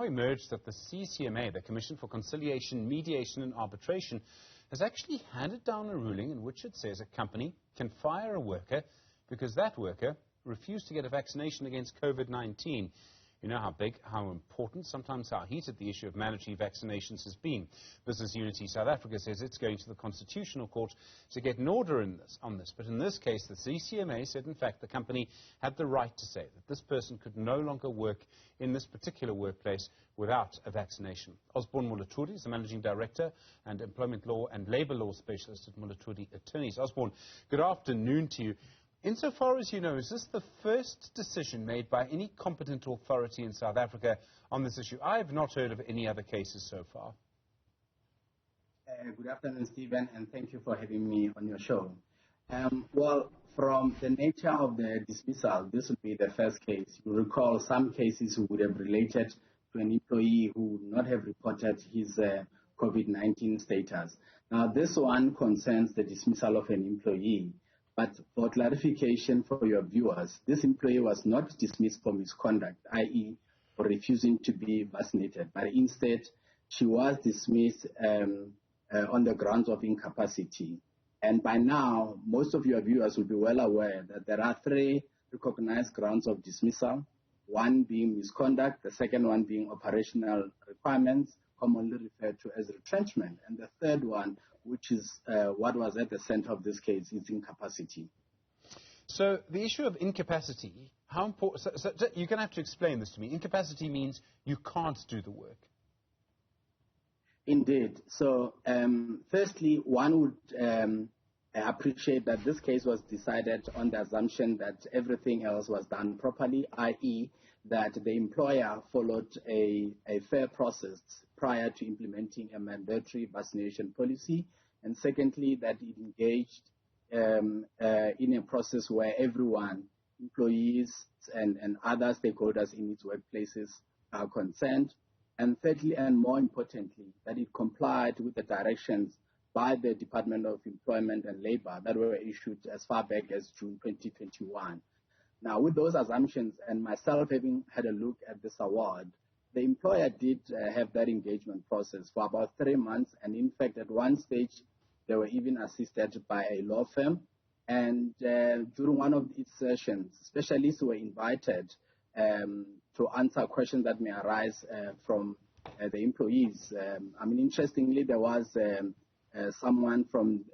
Emerged that the CCMA, the Commission for Conciliation, Mediation and Arbitration, has actually handed down a ruling in which it says a company can fire a worker because that worker refused to get a vaccination against COVID-19. You know how big, how important, sometimes how heated the issue of mandatory vaccinations has been. Business Unity South Africa says it's going to the Constitutional Court to get an order on this. But in this case, the CCMA said, in fact, the company had the right to say that this person could no longer work in this particular workplace without a vaccination. Osborne Molatudi is the Managing Director and Employment Law and Labour Law Specialist at Molatudi Attorneys. Osborne, good afternoon to you. Insofar as you know, is this the first decision made by any competent authority in South Africa on this issue? I have not heard of any other cases so far. Good afternoon, Stephen, and thank you for having me on your show. Well, from the nature of the dismissal, this would be the first case. You recall some cases would have related to an employee who would not have reported his COVID-19 status. Now, this one concerns the dismissal of an employee. But for clarification for your viewers, this employee was not dismissed for misconduct, i.e. for refusing to be vaccinated, but instead she was dismissed on the grounds of incapacity. And by now, most of your viewers will be well aware that there are 3 recognized grounds of dismissal, one being misconduct, the second one being operational requirements, commonly referred to as retrenchment, and the third one, which is what was at the center of this case, is incapacity. So the issue of incapacity, how important? So you're going to have to explain this to me. Incapacity means you can't do the work. Indeed. So firstly, one would appreciate that this case was decided on the assumption that everything else was done properly, i.e. that the employer followed a fair process prior to implementing a mandatory vaccination policy, and secondly, that it engaged in a process where everyone, employees and other stakeholders in its workplaces are concerned, and thirdly, and more importantly, that it complied with the directions by the Department of Employment and Labour that were issued as far back as June 2021. Now, with those assumptions, and myself having had a look at this award, the employer did have that engagement process for about 3 months, and in fact, at one stage, they were even assisted by a law firm. And during one of its sessions, specialists were invited to answer questions that may arise from the employees. Interestingly, there was someone from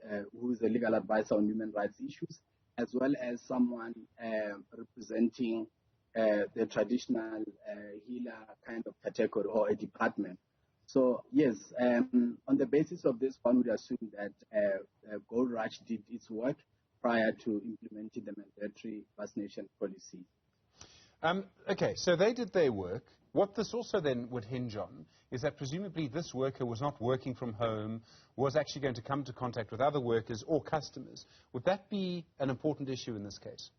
who is a legal advisor on human rights issues, as well as someone representing the traditional healer kind of category or a department. So yes, on the basis of this, one would assume that Gold Rush did its work prior to implementing the mandatory vaccination policy. Okay, so they did their work. What this also then would hinge on is that presumably this worker was not working from home, was actually going to come to contact with other workers or customers. Would that be an important issue in this case?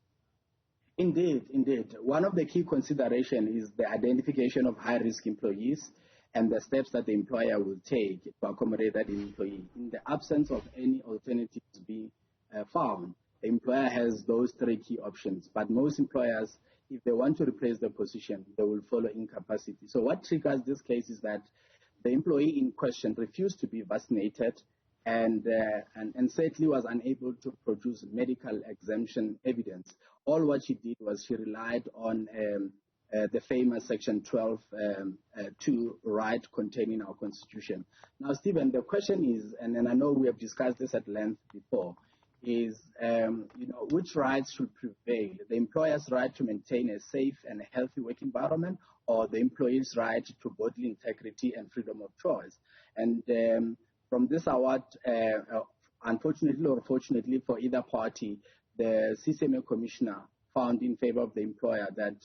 Indeed, indeed. One of the key considerations is the identification of high-risk employees and the steps that the employer will take to accommodate that employee. In the absence of any alternatives being found, the employer has those 3 key options. But most employers, if they want to replace the position, they will follow incapacity. So what triggers this case is that the employee in question refused to be vaccinated and sadly was unable to produce medical exemption evidence. All what she did was she relied on the famous Section 12(2) right contained in our Constitution. Now, Stephen, the question is, and I know we have discussed this at length before, is which rights should prevail? The employer's right to maintain a safe and healthy work environment, or the employee's right to bodily integrity and freedom of choice? And from this award, unfortunately or fortunately for either party, the CCMA commissioner found in favor of the employer that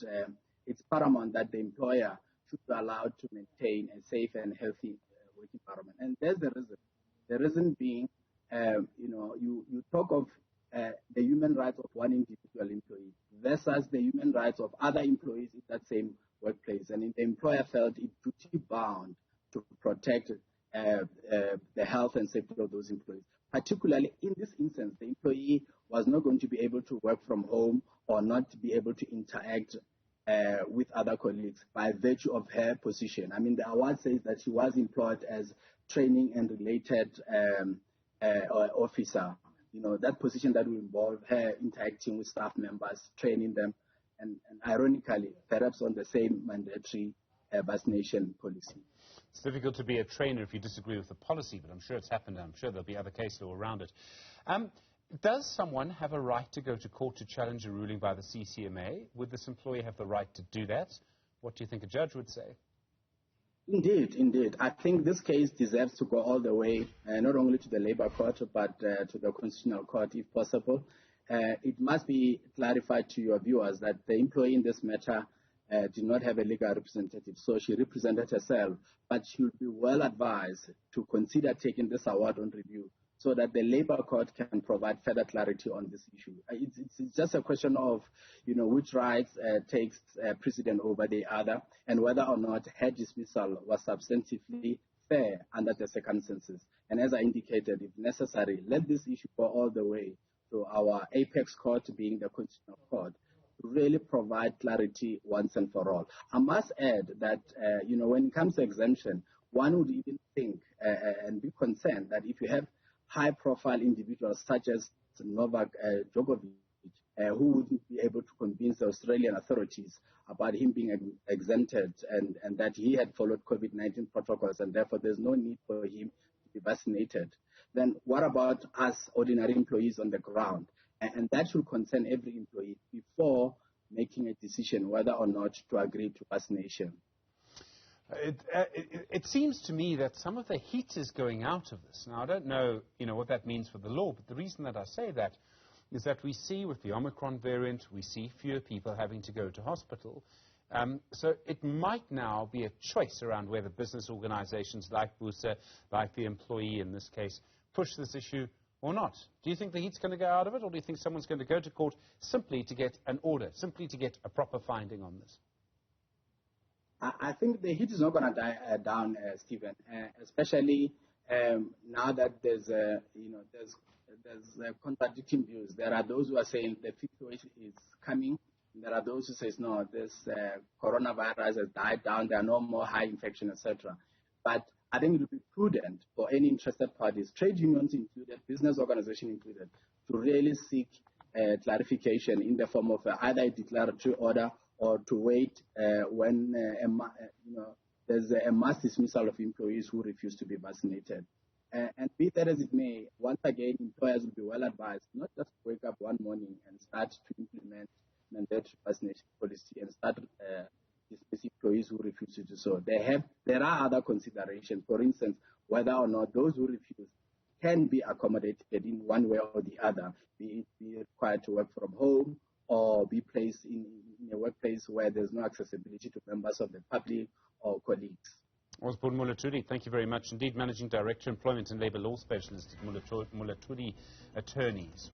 it's paramount that the employer should be allowed to maintain a safe and healthy work environment. And there's the reason. The reason being, you talk of the human rights of one individual employee versus the human rights of other employees in that same workplace. And the employer felt it duty bound to protect the health and safety of those employees. Particularly in this instance, the employee was not going to be able to work from home or not to be able to interact with other colleagues by virtue of her position. I mean, the award says that she was employed as training and related officer. You know, that position that will involve her interacting with staff members, training them, and ironically, perhaps on the same mandatory vaccination policy. It's difficult to be a trainer if you disagree with the policy, but I'm sure it's happened, and I'm sure there'll be other case law around it. Does someone have a right to go to court to challenge a ruling by the CCMA? Would this employee have the right to do that? What do you think a judge would say? Indeed, indeed. I think this case deserves to go all the way, not only to the Labour Court, but to the Constitutional Court, if possible. It must be clarified to your viewers that the employee in this matter did not have a legal representative, so she represented herself, but she would be well advised to consider taking this award on review so that the Labour Court can provide further clarity on this issue. It's just a question of, you know, which rights takes precedent over the other, and whether or not her dismissal was substantively fair under the circumstances. And as I indicated, if necessary, let this issue go all the way to our apex court, being the Constitutional Court, to really provide clarity once and for all. I must add that, you know, when it comes to exemption, one would even think and be concerned that if you have high-profile individuals such as Novak Djokovic, who wouldn't be able to convince the Australian authorities about him being exempted and that he had followed COVID-19 protocols and therefore there's no need for him to be vaccinated, then what about us ordinary employees on the ground? And that should concern every employee before making a decision whether or not to agree to vaccination. It seems to me that some of the heat is going out of this. Now, I don't know, what that means for the law, but the reason that I say that is that we see with the Omicron variant, we see fewer people having to go to hospital. So it might now be a choice around whether business organizations like BUSA, like the employee in this case, push this issue or not. Do you think the heat's going to go out of it, or do you think someone's going to go to court simply to get an order, simply to get a proper finding on this? I think the heat is not going to die down, Stephen, especially now that there's contradicting views. There are those who are saying the fifth wave is coming. There are those who say, no, this coronavirus has died down. There are no more high infection, etc. But I think it would be prudent for any interested parties, trade unions included, business organizations included, to really seek clarification in the form of either a declaratory order or to wait when there's a mass dismissal of employees who refuse to be vaccinated. And be that as it may, once again, employers will be well advised not just to wake up one morning and start to implement mandatory vaccination policy and start dismissing employees who refuse to do so. There are other considerations. For instance, whether or not those who refuse can be accommodated in one way or the other, be required to work from home or be placed in a workplace where there's no accessibility to members of the public or colleagues. Osborne Molatudi, thank you very much indeed. Managing Director, Employment and Labour Law Specialist at Molatudi Attorneys.